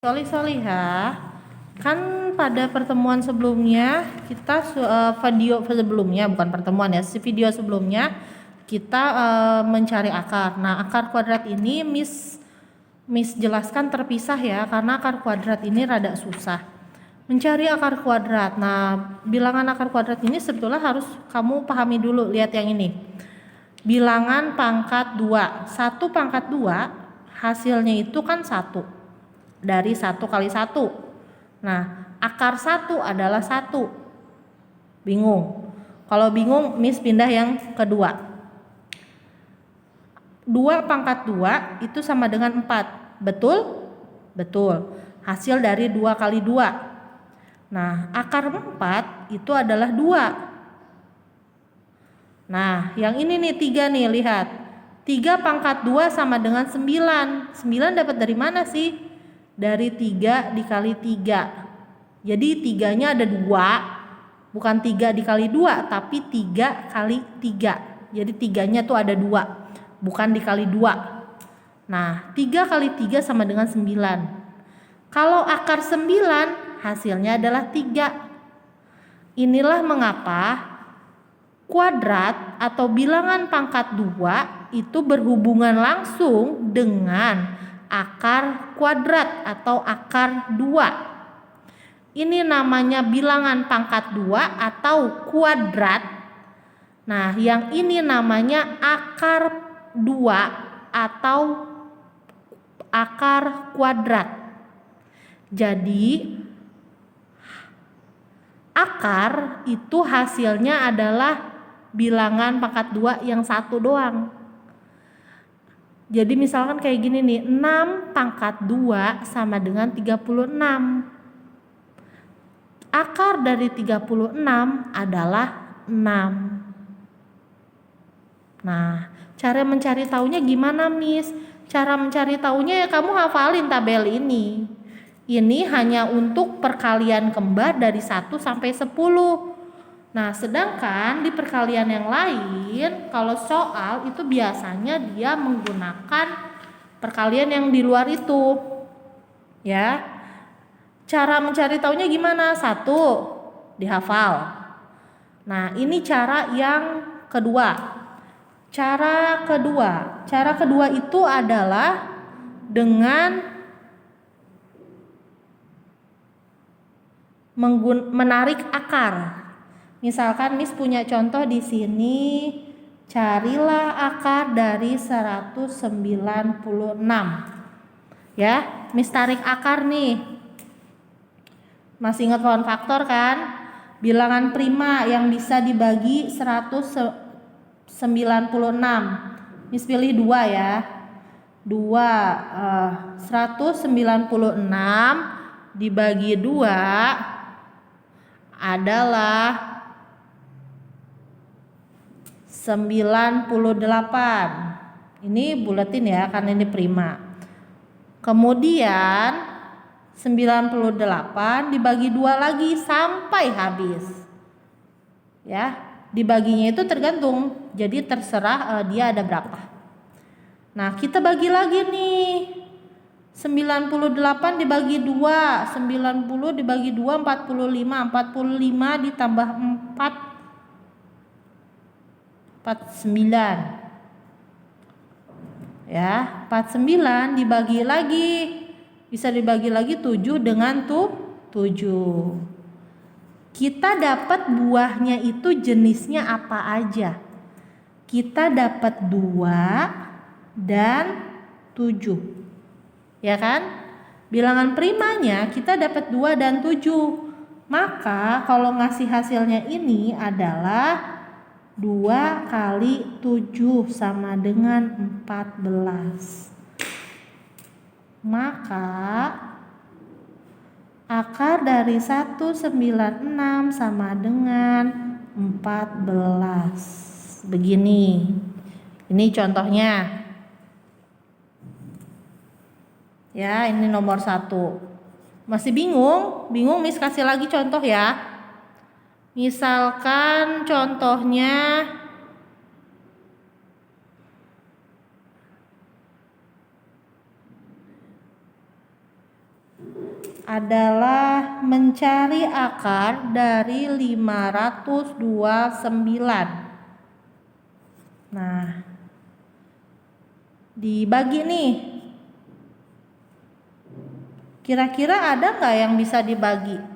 Solihah, kan pada pertemuan sebelumnya kita video sebelumnya, bukan pertemuan ya, video sebelumnya kita mencari akar. Nah, akar kuadrat ini Miss jelaskan terpisah ya, karena akar kuadrat ini rada susah. Mencari akar kuadrat. Nah, bilangan akar kuadrat ini sebetulnya harus kamu pahami dulu. Lihat yang ini. Bilangan pangkat 2. 1 pangkat 2 hasilnya itu kan 1. Dari 1 kali 1. Nah, akar 1 adalah 1. Bingung? Kalau bingung, Miss pindah yang kedua. 2 pangkat 2 itu sama dengan 4. Betul? Betul. Hasil dari 2 kali 2. Nah, akar 4 itu adalah 2. Nah, yang ini nih 3 nih, lihat. 3 pangkat 2 sama dengan 9. 9 dapat dari mana sih? Dari 3 dikali 3. Jadi 3-nya ada 2. Bukan 3 dikali 2, tapi 3 kali 3. Jadi 3-nya tuh ada 2. Bukan dikali 2. Nah, 3 kali 3 sama dengan 9. Kalau akar 9 hasilnya adalah 3. Inilah mengapa kuadrat atau bilangan pangkat 2 itu berhubungan langsung dengan akar kuadrat atau akar 2. Ini namanya bilangan pangkat 2 atau kuadrat. Nah, yang ini namanya akar 2 atau akar kuadrat. Jadi akar itu hasilnya adalah bilangan pangkat 2 yang 1 doang. Jadi misalkan kayak gini nih, 6 pangkat 2 sama dengan 36. Akar dari 36 adalah 6. Nah, cara mencari taunya gimana, Miss? Cara mencari taunya ya kamu hafalin tabel ini. Ini hanya untuk perkalian kembar dari 1 sampai 10. Nah, sedangkan di perkalian yang lain, kalau soal itu biasanya dia menggunakan perkalian yang di luar itu. Ya. Cara mencari taunya gimana? 1, dihafal. Nah, ini cara yang kedua. Cara kedua itu adalah dengan menarik akar. Misalkan Miss punya contoh di sini, carilah akar dari 196. Ya, Miss tarik akar nih. Masih ingat pohon faktor kan? Bilangan prima yang bisa dibagi 196. Miss pilih 2 ya. 196 dibagi 2 adalah 98. Ini buletin ya, karena ini prima. Kemudian 98 dibagi 2 lagi sampai habis. Ya, dibaginya itu tergantung. Jadi terserah dia ada berapa. Nah, kita bagi lagi nih. 98 dibagi 2, 90 dibagi 2, 45. 45 ditambah 4, 49. Ya, 49 dibagi lagi. Bisa dibagi lagi 7 dengan 7. Kita dapat buahnya itu jenisnya apa aja? Kita dapat 2 dan 7. Ya kan? Bilangan primanya kita dapat 2 dan 7. Maka kalau ngasih hasilnya ini adalah 2 kali 7 sama dengan 14. Maka akar dari 196 sama dengan 14. Begini. Ini contohnya. Ya, ini nomor 1. Masih bingung? Bingung, Miss kasih lagi contoh ya. Misalkan contohnya adalah mencari akar dari 529. Nah, dibagi nih. Kira-kira ada nggak yang bisa dibagi?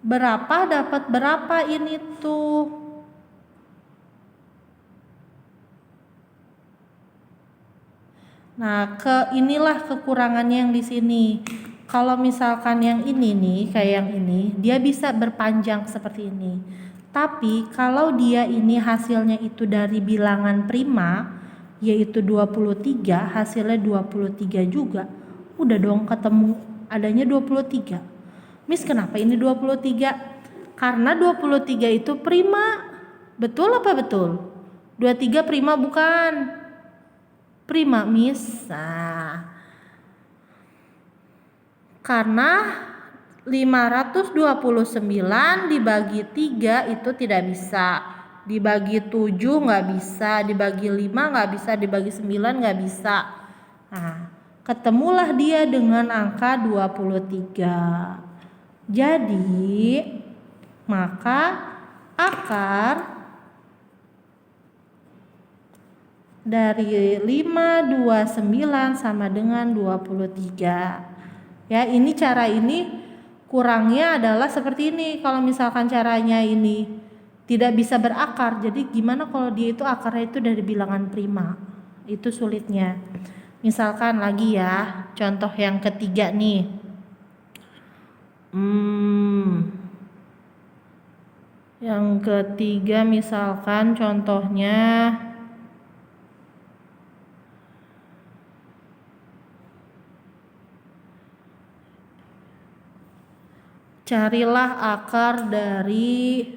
Berapa dapat berapa ini tuh? Nah, inilah kekurangannya yang di sini. Kalau misalkan yang ini nih, kayak yang ini, dia bisa berpanjang seperti ini. Tapi kalau dia ini hasilnya itu dari bilangan prima, yaitu 23, hasilnya 23 juga. Udah dong ketemu adanya 23. Miss, kenapa ini 23? Karena 23 itu prima. Betul apa betul? 23 prima bukan? Prima, Miss. Nah, karena 529 dibagi 3 itu tidak bisa. Dibagi 7 nggak bisa, dibagi 5 nggak bisa, dibagi 9 nggak bisa. Nah, ketemulah dia dengan angka 23. Jadi, maka akar dari 529 sama dengan 23. Ya, ini cara ini kurangnya adalah seperti ini. Kalau misalkan caranya ini tidak bisa berakar, jadi gimana kalau dia itu akarnya itu dari bilangan prima? Itu sulitnya. Misalkan lagi ya, contoh yang ketiga nih. Yang ketiga misalkan contohnya carilah akar dari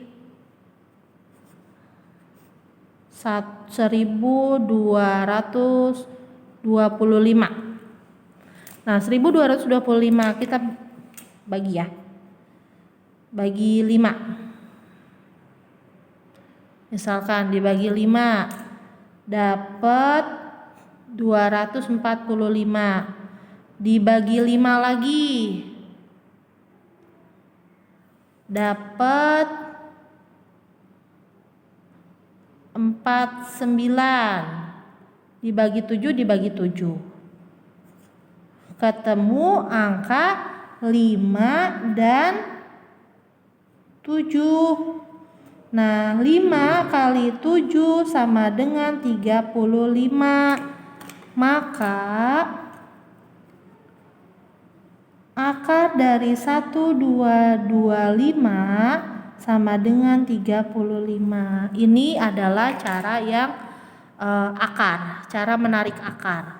1225. Nah, 1225 kita bagi ya. Bagi 5. Misalkan dibagi 5 dapat 245. Dibagi 5 lagi dapat 49. Dibagi 7 dibagi 7. Ketemu angka 5 dan 7. Nah, 5 kali 7 sama dengan 35. Maka akar dari 1225 sama dengan 35. Ini adalah cara yang akar, cara menarik akar.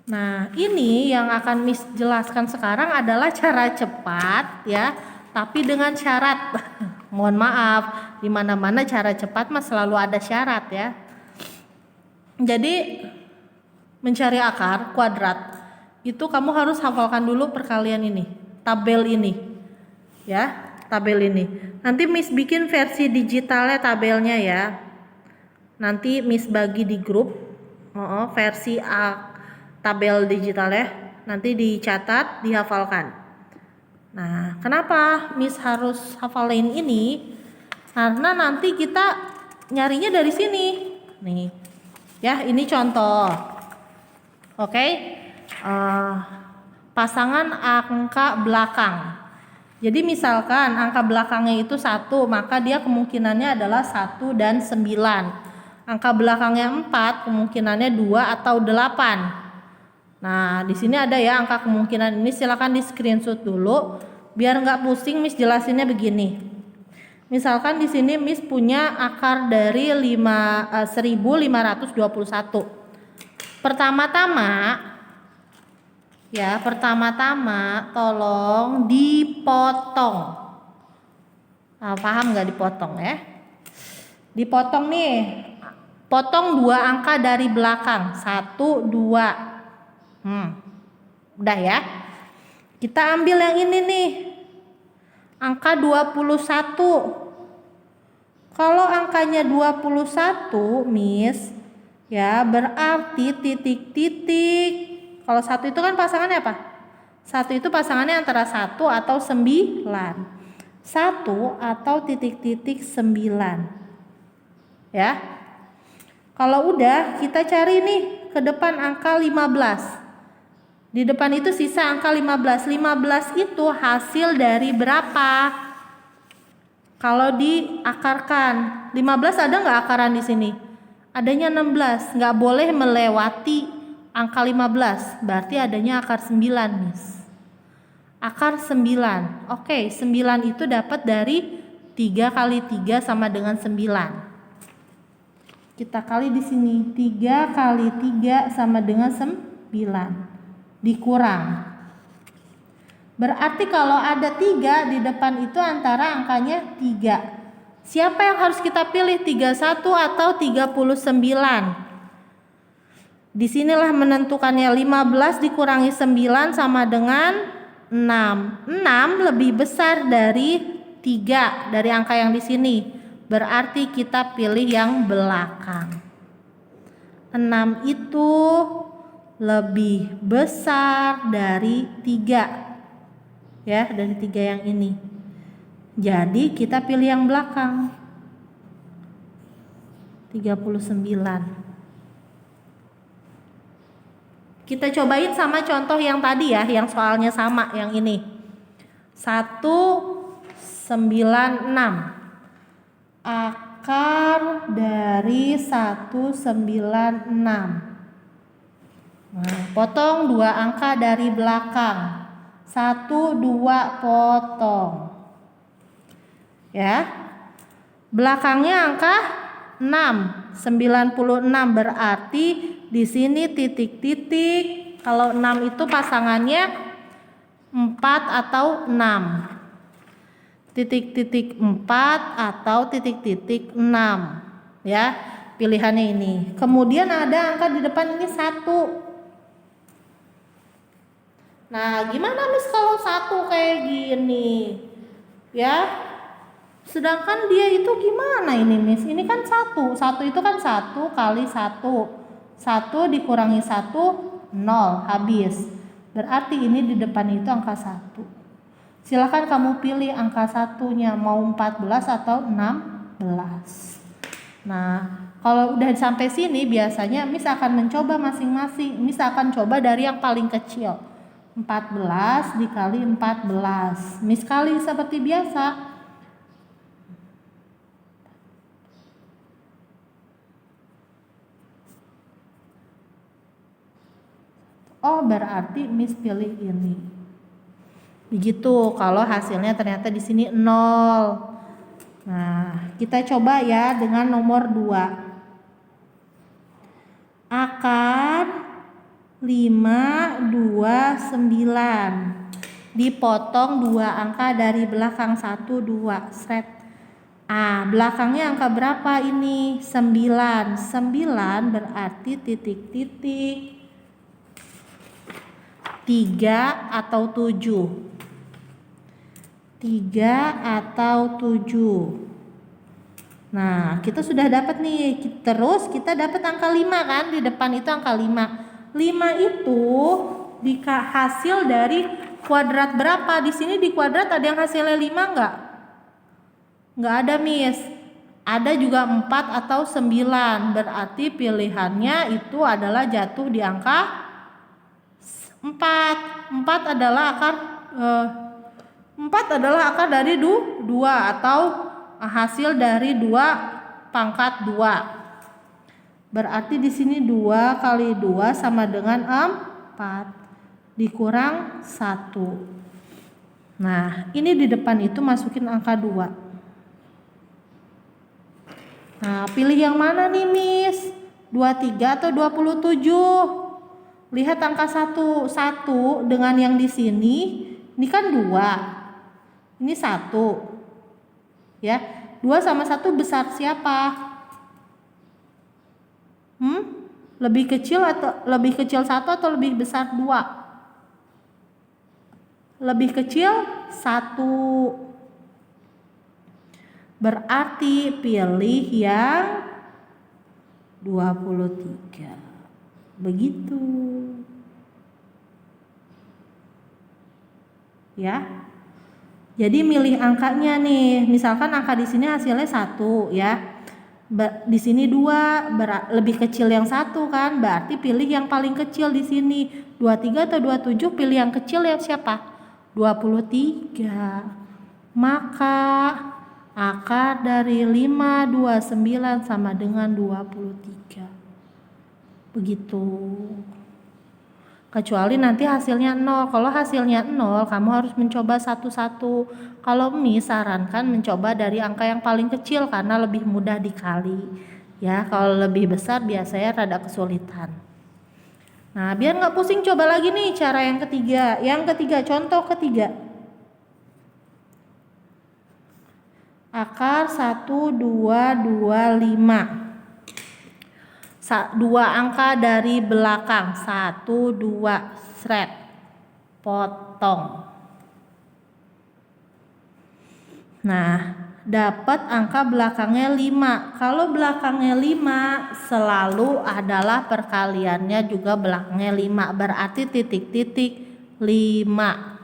Nah, ini yang akan Miss jelaskan sekarang adalah cara cepat ya, tapi dengan syarat. Mohon maaf, di mana-mana cara cepat mah selalu ada syarat ya. Jadi mencari akar kuadrat itu kamu harus hafalkan dulu perkalian ini, tabel ini. Ya, tabel ini. Nanti Miss bikin versi digitalnya tabelnya ya. Nanti Miss bagi di grup versi tabel digitalnya, nanti dicatat, dihafalkan. Nah, kenapa Miss harus hafalin ini? Karena nanti kita nyarinya dari sini. Nih, ya ini contoh. Oke, pasangan angka belakang. Jadi misalkan angka belakangnya itu 1, maka dia kemungkinannya adalah 1 dan 9. Angka belakangnya 4, kemungkinannya 2 atau 8. Nah, di sini ada ya angka kemungkinan ini, silakan di screenshot dulu biar nggak pusing. Miss jelasinnya begini. Misalkan di sini Miss punya akar dari 1521. Pertama-tama Ya, pertama-tama tolong dipotong. Nah, paham nggak dipotong ya? Dipotong nih. Potong 2 angka dari belakang. 1, 2. Udah ya. Kita ambil yang ini nih. Angka 21. Kalau angkanya 21, Miss, ya berarti titik-titik. Kalau 1 itu kan pasangannya apa? 1 itu pasangannya antara 1 atau 9. 1 atau titik-titik 9. Ya. Kalau udah, kita cari nih ke depan angka 15. Di depan itu sisa angka 15. 15 itu hasil dari berapa? Kalau diakarkan, 15 ada nggak akaran di sini? Adanya 16. Nggak boleh melewati angka 15. Berarti adanya akar 9, Miss. Akar 9. Oke, 9 itu dapat dari 3 kali 3 sama dengan 9. Kita kali di sini. 3 kali 3 sama dengan 9. Dikurang. Berarti kalau ada 3 di depan itu antara angkanya 3. Siapa yang harus kita pilih? 31 atau 39? Disinilah menentukannya. 15 dikurangi 9 sama dengan 6. 6 lebih besar dari 3 dari angka yang di sini. Berarti kita pilih yang belakang. 6 itu lebih besar dari 3. Ya, dari 3 yang ini. Jadi kita pilih yang belakang. 39. Kita cobain sama contoh yang tadi ya, yang soalnya sama, yang ini. 196. Akar dari 196. Nah, potong 2 angka dari belakang. 1, 2, potong. Ya. Belakangnya angka 6. 96 berarti di sini titik-titik. Kalau 6 itu pasangannya 4 atau 6. Titik-titik 4 atau titik-titik 6. Ya, pilihannya ini. Kemudian ada angka di depan ini 1. Nah, gimana Miss kalau 1 kayak gini? Ya. Sedangkan dia itu gimana ini Miss? Ini kan 1. 1 itu kan 1 kali 1. 1 dikurangi 1, 0. Habis. Berarti ini di depan itu angka 1. Silakan kamu pilih angka 1-nya. Mau 14 atau 16. Nah, kalau udah sampai sini biasanya Miss akan mencoba masing-masing. Miss akan coba dari yang paling kecil. 14 dikali 14. Miss kali seperti biasa. Oh, berarti Miss pilih ini. Begitu kalau hasilnya ternyata di sini 0. Nah, kita coba ya dengan nomor 2. Akar 529. Dipotong 2 angka dari belakang. 1, 2. Set. Belakangnya angka berapa ini? 9. 9 berarti titik-titik 3 atau 7. 3 atau 7. Nah, kita sudah dapat nih. Terus kita dapat angka 5 kan? Di depan itu angka 5. 5 itu hasil dari kuadrat berapa? Di sini di kuadrat ada yang hasilnya 5 enggak? Enggak ada, Miss. Ada juga 4 atau 9. Berarti pilihannya itu adalah jatuh di angka 4. 4 adalah akar dari 2 atau hasil dari 2 pangkat 2. Berarti di sini 2 kali 2 sama dengan 4 dikurang 1. Nah, ini di depan itu masukin angka 2. Nah, pilih yang mana nih, Miss? 23 atau 27? Lihat angka 1 dengan yang di sini. Ini kan 2. Ini 1. Ya. 2 sama 1 besar siapa? Lebih kecil 1 atau lebih besar 2? Lebih kecil 1. Berarti pilih yang 23. Begitu. Ya. Jadi milih angkanya nih. Misalkan angka di sini hasilnya 1 ya. Di sini 2, lebih kecil yang 1 kan? Berarti pilih yang paling kecil di sini. 23 atau 27, pilih yang kecil yang siapa? 23. Maka akar dari 529 sama dengan 23. Begitu. Kecuali nanti hasilnya 0. Kalau hasilnya 0, kamu harus mencoba satu-satu. Kalau sarankan mencoba dari angka yang paling kecil karena lebih mudah dikali. Ya, kalau lebih besar biasanya rada kesulitan. Nah, biar nggak pusing, coba lagi nih cara yang ketiga. Contoh ketiga. Akar 1, 2, 2, 5. 2 angka dari belakang. 1, 2, sret. Potong. Nah, dapat angka belakangnya 5. Kalau belakangnya 5 selalu adalah perkaliannya juga belakangnya 5. Berarti titik-titik 5.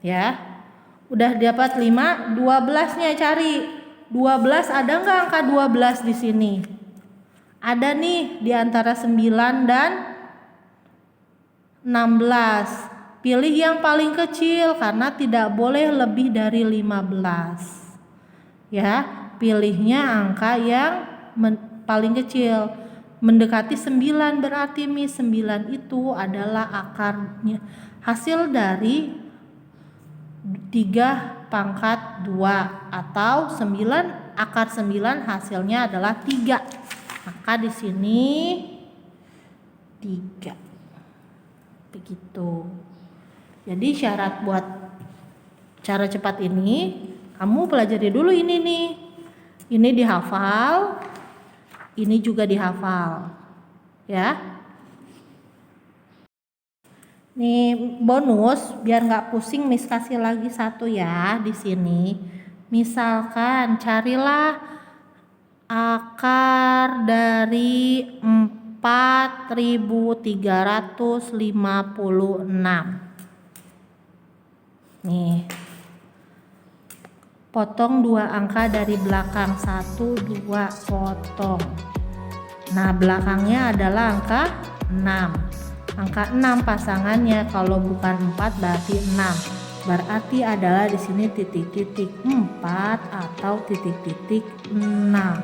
Ya. Udah dapat 5, 12-nya cari. 12 ada nggak angka 12 di sini? Ada nih di antara 9 dan 16. Pilih yang paling kecil karena tidak boleh lebih dari 15. Ya, pilihnya angka yang paling kecil. Mendekati 9 berarti 9 itu adalah akarnya. Hasil dari 3 pangkat 2 atau 9, akar 9 hasilnya adalah 3. Maka di sini 3. Begitu. Jadi syarat buat cara cepat ini, kamu pelajari dulu ini nih. Ini dihafal, ini juga dihafal. Ya. Nih bonus biar nggak pusing, Miss kasih lagi 1 ya di sini. Misalkan carilah akar dari 4.356. Nih. Potong 2 angka dari belakang. 1, 2, potong. Nah, belakangnya adalah angka 6. Angka 6 pasangannya, kalau bukan 4 berarti 6. Berarti adalah di sini titik-titik 4 atau titik-titik 6.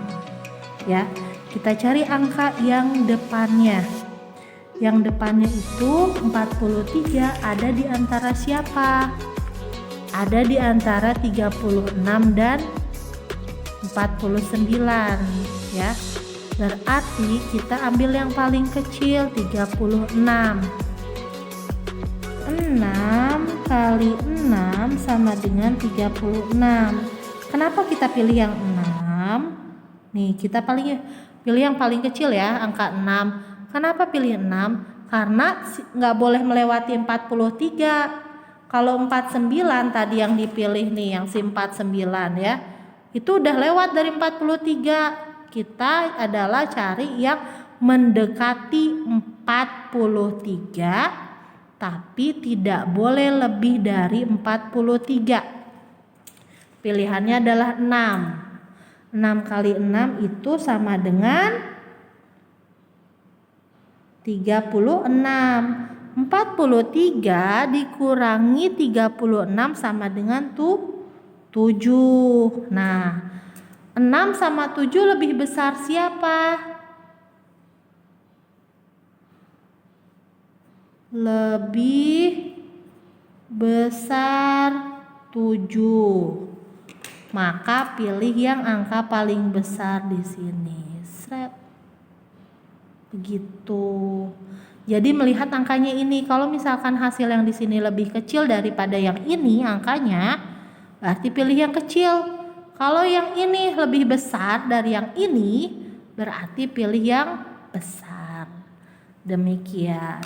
Ya, kita cari angka yang depannya. Yang depannya itu 43 ada di antara siapa? Ada di antara 36 dan 49 ya. Berarti kita ambil yang paling kecil 36. 6 kali 6 sama dengan 36. Kenapa kita pilih yang 6? Nih, kita pilih yang paling kecil ya, angka 6. Kenapa pilih 6? Karena nggak boleh melewati 43. Kalau 49 tadi yang dipilih nih, yang si 49 ya, itu udah lewat dari 43. Kita adalah cari yang mendekati 43 tapi tidak boleh lebih dari 43. Pilihannya adalah 6. 6 kali 6 itu sama dengan 36. 43 dikurangi 36 sama dengan 7. Nah, 6 sama 7 lebih besar siapa? Lebih besar 7. Maka pilih yang angka paling besar di sini. Sret. Begitu. Jadi melihat angkanya ini, kalau misalkan hasil yang di sini lebih kecil daripada yang ini angkanya, berarti pilih yang kecil. Kalau yang ini lebih besar dari yang ini, berarti pilih yang besar. Demikian.